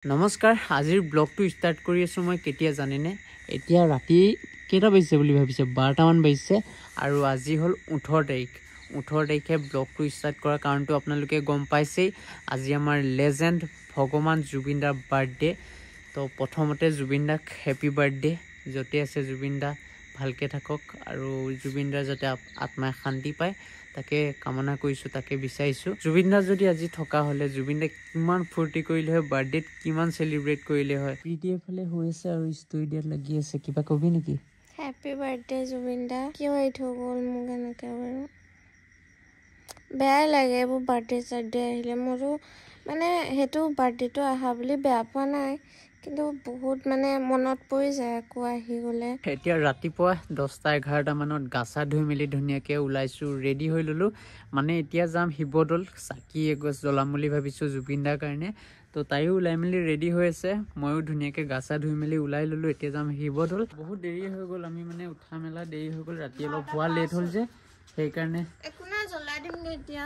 নমস্কাৰ আজিৰ ব্লগটো ষ্টাৰ্ট কৰি আছো মই কেতিয়া জানেনে এতিয়া ৰাতি কেটা বাজিছে বুলি ভাবিছে 12টা মান বাজিছে আৰু আজি হল 18 তাৰিখে ব্লগটো ষ্টাৰ্ট কৰাৰ কাৰণটো আপোনালোকে গম পাইছেই আজি আমাৰ লেজেন্ড ভগৱান জুবিন দাৰ বাৰ্থডে তো প্ৰথমতে জুবিন দাক হ্যাপি বাৰ্থডে যতে আছে জুবিন দা ভালকে থাকক আৰু জুবিন দাৰ যাতে আত্মাই শান্তি পায় তাকে কামনা কৰিছো তাকে বিচাৰিছো জুবিন দা যদি আজি থকা হলে জুবিন দা কিমান ফুৰ্তি কৰিলে হয় বাৰ্থডে কিমান সেলিব্ৰেট কৰিলে হয় প্ৰিডিয়ে ফলে হৈ আছে আৰু ষ্টুডিঅত লাগি আছে কিবা কবি নেকি হ্যাপি বাৰ্থডে জুবিন দা কিয় এই থৈ গ'ল মোক এনেকে বাৰু বেয়া লাগে এইবোৰ বাৰ্থডে চাৰ্থডে আহিলে মোৰো মানে হেতু বাৰ্থডেটো আহা বুলি বেয়া পোৱা নাই কিন্তু বহুত মানে মনত পৰি যায় আকৌ আহি গলে এতিয়া ৰাতিপুৱা 10টা 11টা মানত গাছা ধুই মেলি ধুনিয়াকে ওলাইছো ৰেডি হৈ ললো মানে এতিয়া যাম হিবদল চাকি এগছ জ্বলাম বুলি ভাবিছো জুবিনদাৰ কাৰণে তো তাইও ওলাই মেলি ৰেডি হৈ আছে ময়ো ধুনিয়াকে গাছা ধুই মেলি ওলাই ললো এতিয়া যাম হিবদল বহুত দেৰি হৈ গ'ল আমি মানে উঠা মেলা দেৰি হৈ গ'ল ৰাতি অলপ হোৱা লেট হ'ল যে সেই কাৰণে একোনা জ্বলাই দিম এতিয়া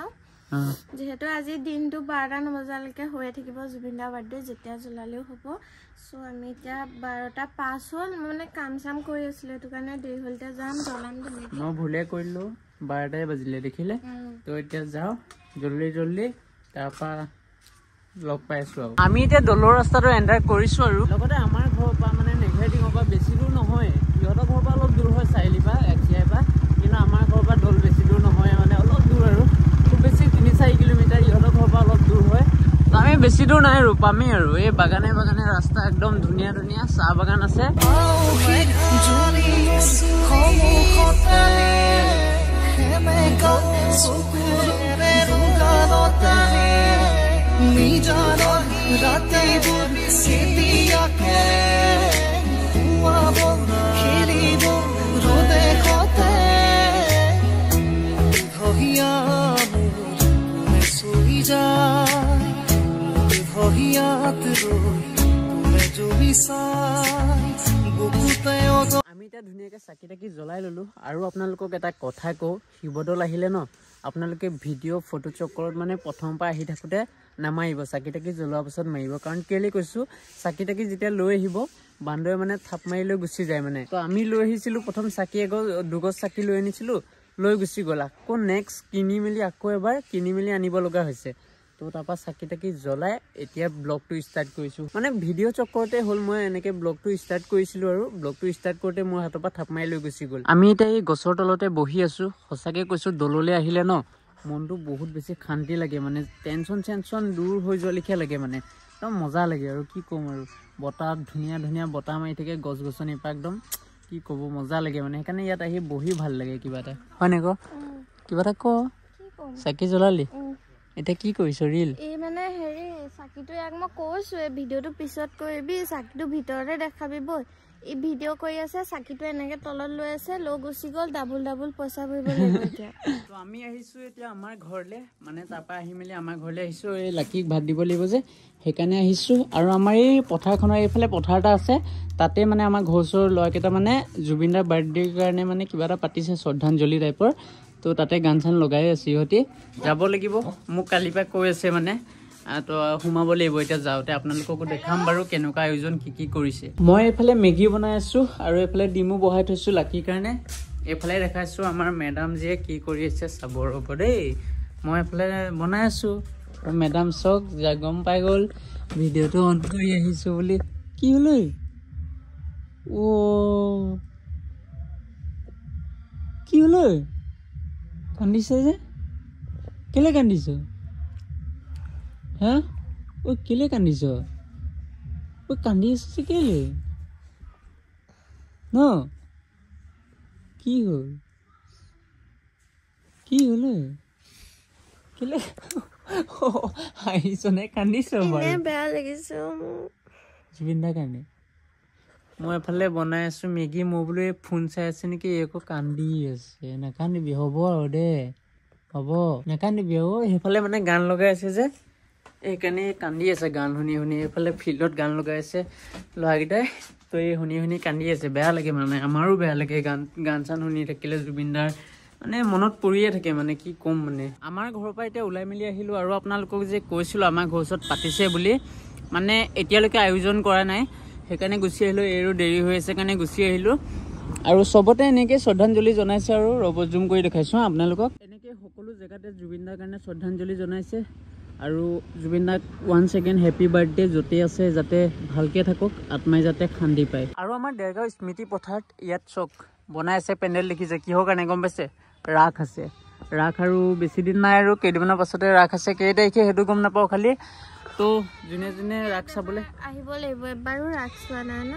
যেহেতু আজি দিনটো 12টা বজালৈকে হৈ থাকিব জুবিনদাৰ বাৰ্থডে যেতিয়া জ্বলালেও হ'ব সো আমি এতিয়া 12টা 5 হ'ল মানে কাম চাম কৰি আছিল এটো কাৰণে দেৰি হ'লতে যাম জ্বলাম দিম মই ভুলে কৰিলো 12টাই বাজিলে দেখিলে তো এতিয়া যাও জলদি তাৰপা লগ পাইছো আৰু আমি এতিয়া দলৰ ৰাস্তাটো এন্টাৰ কৰিছো আৰু লগতে আমাৰ ঘৰৰ পৰা মানে নেঘেটিঙৰ পৰা বেছি দূৰ নহয় ইহঁতৰ ঘৰৰ পৰা অলপ দূৰ হয় চাইলিপা এক্সিয়াইপা কিন্তু আমাৰ ঘৰৰ পৰা দল বেছি দূৰ নহয় মানে অলপ দূৰ আৰু খুব বেছি 3-4 কিলোমিটাৰ ইহঁতৰ ঘৰৰ পৰা অলপ দূৰ হয় আমি বেছি দূৰ নাই আৰু পামেই আৰু এই বাগানে ৰাস্তা একদম ধুনীয়া চাহ বাগান আছে আমি এতিয়া ধুনীয়াকে চাকি তাকি জ্বলাই ললো আৰু আপোনালোকক এটা কথা কওঁ শিৱদল আহিলে ন আপোনালোকে ভিডিঅ' ফটো চক্কৰত মানে প্ৰথম পৰা আহি থাকোতে নামাৰিব চাকি তাকি জ্বলোৱাৰ পিছত মাৰিব কাৰণ কেলে কৈছো চাকি তাকি যেতিয়া লৈ আহিব বান্দৰে মানে থাপ মাৰি লৈ গুচি যায় মানে তো আমি লৈ আহিছিলো প্ৰথম চাকি দুগছ চাকি লৈ আনিছিলো লৈ গুচি গ'ল আকৌ নেক্সট কিনি মেলি আকৌ এবাৰ কিনি মেলি আনিব লগা হৈছে তো তাৰপা চাকি তাকি জ্বলাই এতিয়া ব্লগটো ষ্টাৰ্ট কৰিছো মানে ভিডিঅ' চক্কৰতে হ'ল মই এনেকে ব্লগটো ষ্টাৰ্ট কৰিছিলো আৰু ব্লগটো ষ্টাৰ্ট কৰোতে মোৰ হাতৰ পৰা থাপ মাৰি লৈ গুচি গ'ল আমি এতিয়া এই গছৰ তলতে বহি আছো সঁচাকে কৈছো দললে আহিলে ন মনটো বহুত বেছি শান্তি লাগে মানে টেনচন দূৰ হৈ যোৱা লিখা লাগে মানে একদম মজা লাগে আৰু কি ক'ম আৰু বতাহ ধুনীয়া বতাহ মাৰি থাকে গছ গছনি পা একদম কি ক'ব মজা লাগে মানে সেইকাৰণে ইয়াত আহি বহি ভাল লাগে কিবা এটা হয় নে কিবা এটা ক চাকি জ্বলালি এটা কি কৰিছ ৰিল এই মানে হেৰি চাকিটো এক মই কৈছো এই ভিডিঅ'টো পিছত কৰিবি চাকিটো ভিতৰতে দেখাবি বই এই ভিডিঅ' কৰি আছে চাকিটো এনেকে তলত লৈ আছে লৈ গুচি গ'ল ডাবল পইচা ভৰিব লাগিব এতিয়া তো আমি আহিছো এতিয়া আমাৰ ঘৰলে মানে তাৰপা আহি মেলি আমাৰ ঘৰলে আহিছো এই লাকিক ভাত দিব লাগিব যে সেইকাৰণে আহিছো আৰু আমাৰ এই পথাৰখনৰ এইফালে পথাৰ এটা আছে তাতে মানে আমাৰ ঘৰচৰ ল'ৰাকেইটা মানে জুবিনদাৰ বাৰ্থডেৰ কাৰণে মানে কিবা এটা পাতিছে শ্ৰদ্ধাঞ্জলি টাইপৰ তো তাতে গান চান লগাই আছে ইহঁতি যাব লাগিব মোক কালি পৰা কৈ আছে মানে তো সোমাব লাগিব এতিয়া যাওঁতে আপোনালোককো দেখাম বাৰু কেনেকুৱা আয়োজন কি কৰিছে মই এইফালে মেগী বনাই আছো আৰু এইফালে ডিমো বহাই থৈছো লাকিৰ কাৰণে এইফালে দেখাইছো আমাৰ মেডাম জীয়ে কি কৰি আছে চাব ৰ'ব দেই মই এইফালে বনাই আছো মেডাম চক যা গম পাই গ'ল ভিডিঅ'টো অন কৰি আহিছো বুলি কি হ'ল ও কি হ'ল কান্দিছে যে কেলে কান্দিছ হা ঐ কেলে কান্দিছ ঐ কান্দি আছ যে কেলে ন কি হ'ল কেলে হাঁহিছ নে কান্দিছ বেয়া লাগিছে জুবিনদাৰ কাৰণে মই এফালে বনাই আছো মেগী মই বোলো ফোন চাই আছে নেকি একো কান্দি আছে নাকান্দিবি হ'ব আৰু দে হ'ব নাকান্দিবি সেইফালে মানে গান লগাই আছে যে এইকাৰণে কান্দি আছে গান শুনি এইফালে ফিল্ডত গান লগাই আছে ল'ৰাকেইটাই তো এই শুনি কান্দি আছে বেয়া লাগে মানে আমাৰো বেয়া লাগে গান চান শুনি থাকিলে জুবিনদাৰ মানে মনত পৰিয়ে থাকে মানে কি কম মানে আমাৰ ঘৰৰ পৰা এতিয়া ওলাই মেলি আহিলো আৰু আপোনালোকক যে কৈছিলো আমাৰ ঘৰ ওচৰত পাতিছে বুলি মানে এতিয়ালৈকে আয়োজন কৰা নাই, সেইকাৰণে গুচি আহিলোঁ। এইৰো দেৰি হৈ আছে কাৰণে গুচি আহিলোঁ। আৰু চবতে এনেকৈ শ্ৰদ্ধাঞ্জলি জনাইছে। আৰু ৰ'ব জুম কৰি দেখাইছোঁ আপোনালোকক। এনেকৈ সকলো জেগাতে জুবিন দাৰ কাৰণে শ্ৰদ্ধাঞ্জলি জনাইছে। আৰু জুবিন দাক ওৱান ছেকেণ্ড হেপী বাৰ্থডে য'তেই আছে যাতে ভালকৈ থাকক, আত্মাই যাতে শান্তি পায়। আৰু আমাৰ দেৰগাঁও স্মৃতি পথাৰত ইয়াত চক বনাই আছে, পেণ্ডেল দেখিছে। কিহৰ কাৰণে গম পাইছে? ৰাস আছে। ৰাস আৰু বেছি দিন নাই, আৰু কেইদিনমানৰ পাছতে ৰাস আছে। কেই তাৰিখে সেইটো গম নাপাওঁ খালি। তো যোনে যোনে ৰাস চাবলৈ আহিব লাগিব। এবাৰো ৰাস চোৱা নাই ন?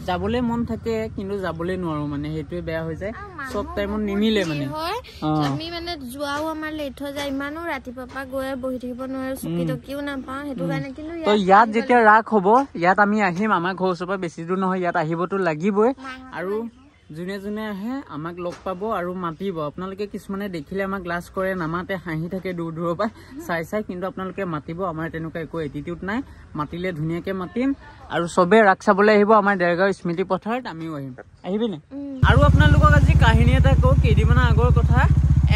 যাবলৈ মন থাকে কিন্তু যাবলৈ নোৱাৰো, মানে সেইটোৱে বেয়া হৈ যায়। চব টাইমত নিমিলে মানে। আমি মানে যোৱাও আমাৰ লেট হৈ যায়, ইমানো ৰাতিপুৱাৰ পৰা গৈ বহি থাকিব নোৱাৰো, চকী টকিও নাপাওঁ, সেইটো কাৰণে। কিন্তু ইয়াত যেতিয়া ৰাস হ'ব, ইয়াত আমি আহিম। আমাৰ ঘৰৰ ওচৰৰ পৰা বেছি দূৰ নহয়, ইয়াত আহিবতো লাগিবই। আৰু যোনে যোনে আহে আমাক লগ পাব আৰু মাতিব। আপোনালোকে কিছুমানে দেখিলে আমাক লাজ কৰে, নামাতে, হাঁহি থাকে দূৰ দূৰৰ পৰা চাই। কিন্তু আপোনালোকে মাতিব, আমাৰ তেনেকুৱা একো এটিটিউড নাই। মাতিলে ধুনীয়াকৈ মাতিম। আৰু চবে ৰাস চাবলৈ আহিব আমাৰ দেৰগাঁও স্মৃতি পথাৰত, আমিও আহিম। আহিবিনে? আৰু আপোনালোকক আজি কাহিনী এটা কওঁ, কেইদিনমানৰ আগৰ কথা।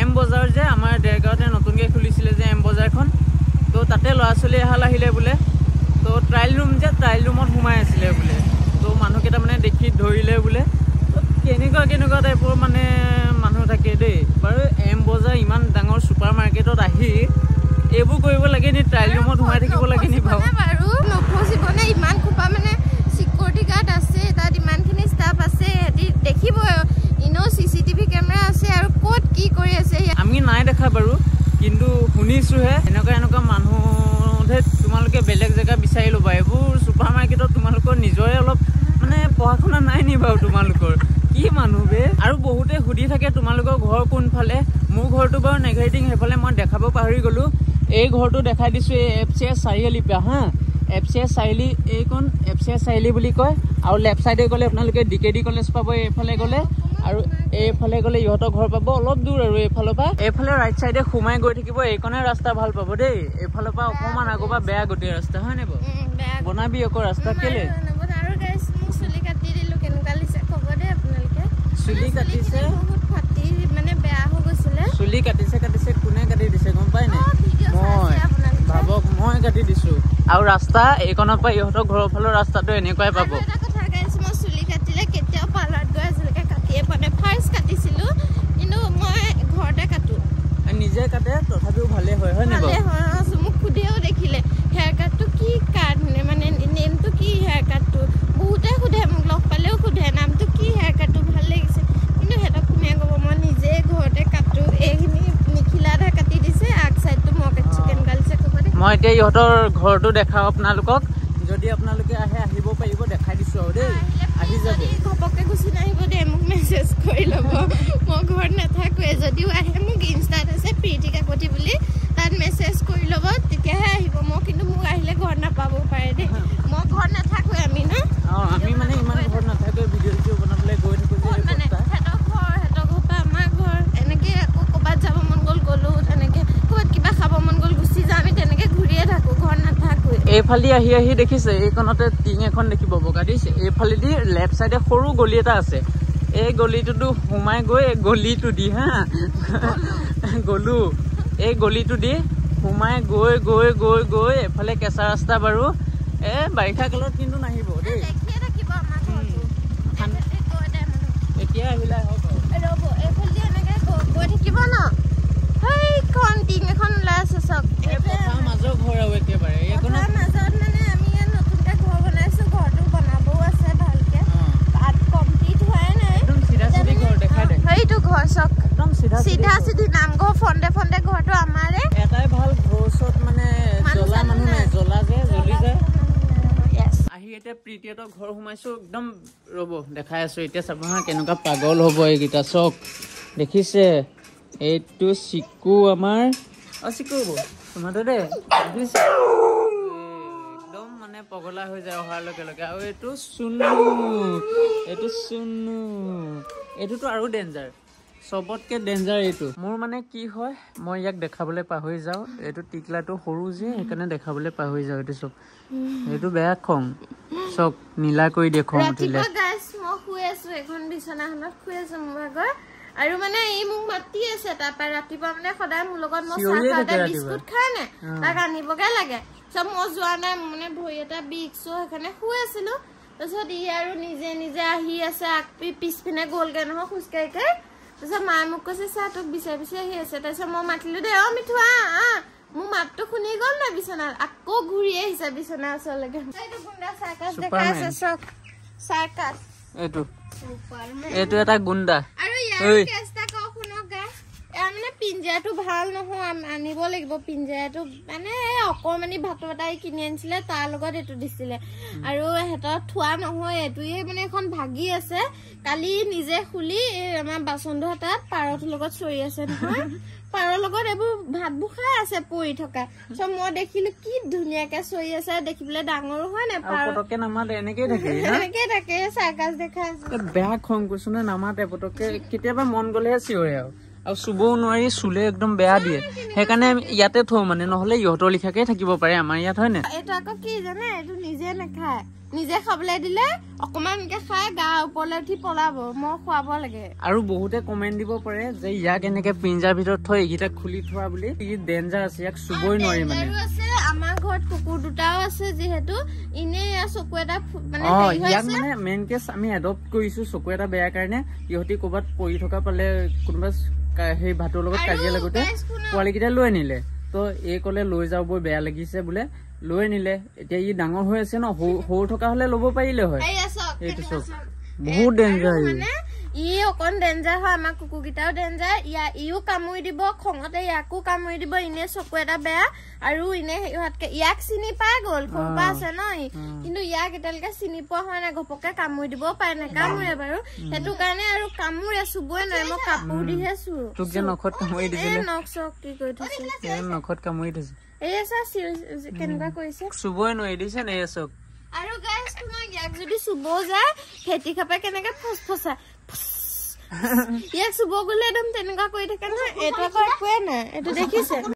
এম বজাৰ যে আমাৰ দেৰগাঁৱতে নতুনকৈ খুলিছিলে যে এম বজাৰখন, তো তাতে ল'ৰা ছোৱালী এহাল আহিলে বোলে। তো ট্ৰায়েল ৰুম যে, ট্ৰায়েল ৰুমত সোমাই আছিলে বোলে। তো মানুহকেইটা মানে দেখি ধৰিলে বোলে। কেনেকুৱা টাইপৰ মানে মানুহ থাকে দেই। বাৰু এম বজাৰ ইমান ডাঙৰ ছুপাৰ মাৰ্কেটত আহি এইবোৰ কৰিব লাগে নি? ট্ৰায়েল ৰুমত সোমাই থাকিব লাগে নি বাৰু? নফচিবনে? ইমান খোপা মানে চিকিউৰিটি গাৰ্ড আছে, তাত ইমানখিনি ষ্টাফ আছে, সিহঁতি দেখিব। এনেও CCTV কেমেৰা আছে, আৰু ক'ত কি কৰি আছে আমি নাই দেখা বাৰু, কিন্তু শুনিছোঁহে। এনেকুৱা মানুহে তোমালোকে বেলেগ জেগা বিচাৰি ল'বা। এইবোৰ ছুপাৰ মাৰ্কেটত তোমালোকৰ নিজৰে অলপ মানে পঢ়া শুনা নাই নি বাৰু তোমালোকৰ? কি মানুহ বে। আৰু বহুতে সুধি থাকে তোমালোকৰ ঘৰ কোনফালে। মোৰ ঘৰটো বাৰু নেঘাৰিটিং, সেইফালে মই দেখাব পাহৰি গ'লোঁ। এই ঘৰটো দেখাই দিছোঁ, এই FCS চাৰিআলি পৰা হা। FCS চাৰিআলি, এইখন FCS চাৰিআলি বুলি কয়। আৰু লেফ্ট চাইডে গ'লে আপোনালোকে DKD কলেজ পাব, এইফালে গ'লে। আৰু এইফালে গ'লে ইহঁতৰ ঘৰ পাব, অলপ দূৰ। আৰু এইফালৰ পৰা এইফালে ৰাইট চাইডে সোমাই গৈ থাকিব, এইখনে ৰাস্তা ভাল পাব দেই। এইফালৰ পৰা অকণমান আগৰ পৰা বেয়া গোটেই ৰাস্তা, হয় নাই বাৰু? বনাবি আকৌ ৰাস্তা কেলে? চুলি কাটিছে, চুলি কাটিছে কোনে কাটি দিছে গম পাই নাই? মই ভাবক, মই কাটি দিছো। আৰু ৰাস্তা এইকণৰ পৰা ইহঁতৰ ঘৰৰ ফালৰ ৰাস্তাটো এনেকুৱাই পাব। চুলি কাটিলে কেতিয়াও পাৰ্লাৰত গৈ আজিলৈকে কাটিয়ে পোৱা নাই। ফাৰ্ষ্ট কাটিছিলো, কিন্তু মই ঘৰতে কাটো। নিজে কাটে তথাপিও ভালে হয়, হয় নাই বাৰু? মোক সুধেও দেখিলে হেয়াৰ কাটটো কি কাট, মানে নেমটো কি হেয়াৰ কাটটো। বহুতে সোধে, মোক লগ পালেও সোধে নামটো কি হেয়াৰ কাটটো, ভাল লাগিছে। কিন্তু সিহঁতক কোনে ক'ব, মই নিজে ঘৰতে কাটো। এইখিনি নিখিলাদা কাটি দিছে, আগ চাইডটো মই কাটিছো। কেনেকুৱা লাগিছে ক'ব দে। মই এতিয়া ইহঁতৰ ঘৰটো দেখাওঁ আপোনালোকক। যদি আপোনালোকে আহে আহিব পাৰিব, দেখাই দিছোঁ আৰু দেই। আহি যাব, ঘপককৈ গুচি নাহিব দেই, মোক মেছেজ কৰি ল'ব। মই ঘৰত নাথাকোৱে, যদিও আহে মোক ইনষ্টাত আছে প্ৰীতি কাকতি বুলি, তাত মেছেজ কৰি ল'ব, তেতিয়াহে আহিব। মই কিন্তু মোক আহিলে ঘৰত নাপাব পাৰে দেই, মই ঘৰত নাথাকোৱে। আমি ন আমি মানে ইমান ঘৰত নাথাকোৱে, ভিডিঅ' বনাবলৈ গৈ থাকোঁ যে। মানে সিহঁতৰ ঘৰ পৰা আমাৰ ঘৰ, এনেকৈ আকৌ ক'ৰবাত যাব মন গ'লো, তেনেকৈ ক'ৰবাত কিবা খাব মন গ'ল গুচি যাওঁ। আমি তেনেকৈ ঘূৰিয়ে থাকোঁ, ঘৰত নাথাকোৱে। এইফালে আহি দেখিছে, এইখনতে টিং এখন দেখিব বগা দিছে। এইফালেদি লেফ্ট চাইডে সৰু গলি এটা আছে। এই গলিটোতো সোমাই গৈ গলিটো দি গ'লো। এই গলিটো দি সোমাই গৈ এফালে কেঁচা ৰাস্তা বাৰু। বাৰিষা কালত কিন্তু নাহিব দেই। এতিয়া আহিলে ৰ'ব, এইফালে এনেকৈ গৈ থাকিব ন। সেইখন টিং এখন ওলাই আছে চব। মাজৰ ঘৰ আৰু একেবাৰে এইখনৰ মাজত মানে আমি ইয়াত নতুনকৈ ঘৰ বনাইছোঁ। ঘৰটো বনাবও আছে ভালকৈ, তাত কমপ্লিট হোৱাই নাই। একদম চিধা চিধি ঘৰ দেখাই দে। সেইটো ঘৰ চক একদম চিধা চিধি নামঘৰ ফন্দে ঘৰটো আমাৰে। এটাই ভাল, ঘৰ ওচৰত মানে জ্বলা মানুহ নাই, জ্বলা যে জ্বলি যায়। আহি এতিয়া প্ৰীতিহঁতৰ ঘৰ সোমাইছো, একদম ৰ'ব দেখাই আছো। এতিয়া চাব হা, কেনেকুৱা পাগল হ'ব এইকেইটা। চক দেখিছে, এইটো চিকু আমাৰ। চিকু হ'ব তোমাৰতো দেই, দেখিছে একদম মানে পগলা হৈ যায় অহাৰ লগে লগে। আৰু এইটো চুনু, এইটোতো আৰু ডেঞ্জাৰ, চবতকে ডেঞ্জাৰ এইটো। মোৰ মানে কি হয়, মই ইয়াক দেখাবলৈ পাহৰি যাওঁ। এইটো টিকলাটো সৰু যে, সেইকাৰণে দেখাবলৈ পাহৰি যাওঁ। এইটো চব, এইটো বেয়া খং। চক নীলা কৰি দিয়ে খং উঠিলে। মই শুই আছো, এখন বিচনাখনত শুই আছো মোৰ ভাগৰ। আৰু মানে ই মোক মাতি আছে, তাৰপৰা ৰাতিপুৱা মানে সদায় মোৰ লগত মই চাহ খাওঁতে বিস্কুট খাই নে, তাক আনিবগে লাগে। চব মই যোৱা নাই মানে ভৰি এটা বিষ সেইকাৰণে শুই আছিলো তাৰপিছত ই আৰু নিজে নিজে আহি আছে পিছপিনে গ'লগে নহয় খোজকাঢ়িকে তাৰপিছত মায়ে মোক কৈছে চা তোক বিচাৰি বিচাৰি আহি আছে তাৰপিছত মই মাতিলো দে মিঠু মোৰ মাতটো শুনি গ'ল না বিচনাত আকৌ ঘূৰি আহিছে বিচনাৰ ওচৰলৈকে এইটো গুণ্ডা চাৰ্কাছ দেখাই আছে চক চাৰ্কাছ এইটো এটা গুণ্ডা আৰু ইয়াৰ কেছটা কও শুনক গাই মানে পিঞ্জাটো ভাল নহয় আনিব লাগিব পিঞ্জাটো মানে অকমানি ভাতৰ এটাই কিনি আনিছিলে তাৰ লগত এইটো দিছিলে আৰু হেতৰ থোৱা নহয় এইটোয়ে মানে এখন ভাগি আছে কালি নিজে খুলি আমাৰ বাচনটো তাত পাৰৰ লগত চৰি আছে নহয় পাৰৰ লগত এইবোৰ ভাতবোৰ খাই আছে পৰি থকা সব মই দেখিলো কি ধুনীয়াকে চৰি আছে দেখিবলৈ ডাঙৰ হয় না পাৰ পটকে নামাতে এনেকৈ থাকে এনেকৈ থাকে চাৰ্কাছ দেখাই আছে বেয়া খং কৈছো না নামাতে পটকে কেতিয়াবা মন গলেহে চিঞৰে আৰু চুবও নোৱাৰি চুলে একদম বেয়া দিয়ে সেইকাৰণে আমি ইয়াতে থওঁ মানে নহলে ইহঁতৰ লিখাকে থাকিব পাৰে আমাৰ ইয়াত হয় না এইটো আকৌ কি জানে এইটো নিজে নাখায় নিজে খাবলৈ দিলে অকমানকে খাই গা ওপৰলৈ উঠি পলাব মই খুৱাব লাগে আৰু বহুতে কমেন্ট দিব পাৰে যে ইয়াক এনেকে পিঞ্জাৰ ভিতৰত থৈ এইকেইটা খুলি থোৱা বুলি ই ডেঞ্জাৰ আছে ইয়াক চুবই নোৱাৰি মানে আমাৰ ঘৰত কুকুৰ দুটাও আছে যিহেতু ইনে চকু এটা মানে ইয়াক মানে মেইন কেছ আমি এডপ্ট কৰিছো চকু এটা বেয়া কাৰণে ইহঁতি ক'ৰবাত পৰি থকা পালে কোনোবা সেই ভাতৰ লগত কাজিয়া লাগোতে পোৱালিকেইটা লৈ নিলে তো এই কলে লৈ যাও বৰ বেয়া লাগিছে বোলে লৈ নিলে এতিয়া ই ডাঙৰ হৈ আছে ন সৰু থকা হলে ল'ব পাৰিলে হয় এইটো চব বহুত ডেঞ্জাৰ ই অকণ ডেঞ্জাৰ হয় আমাৰ কুকুৰকেইটাও ডেঞ্জাৰ ইও কামুৰি দিব খঙতে ইয়াকো কামুৰি দিব ইনে চকু এটা বেয়া আৰু ইনে ইয়াক চিনি পাই গ'ল সৰু পৰা আছে ন কিন্তু ইয়াক এতিয়ালৈকে চিনি পোৱা হোৱা নাই ঘপকে কামুৰি দিব পাৰে নাকামুৰে বাৰু সেইটো কাৰণে আৰু কামুৰে চুবই নোৱাৰে মই কাপোৰ দিহে চুৰো তোক যে নখত কামুৰি দিছিলে নখ চখ কি কৰি থৈছে নখত কামুৰি থৈছে এই চা কেনেকুৱা কৰিছে চুবই নোৱাৰি দিছে নে এই চক আৰু গাইছ তোমাৰ ইয়াক যদি চুব যায় খেতি খাপে কেনেকে ফচফচা ইয়াক চুব গলে একদম তেনেকুৱা কৰি থাকে নহয় এইটো আকৌ একোৱে নাই এইটো দেখিছে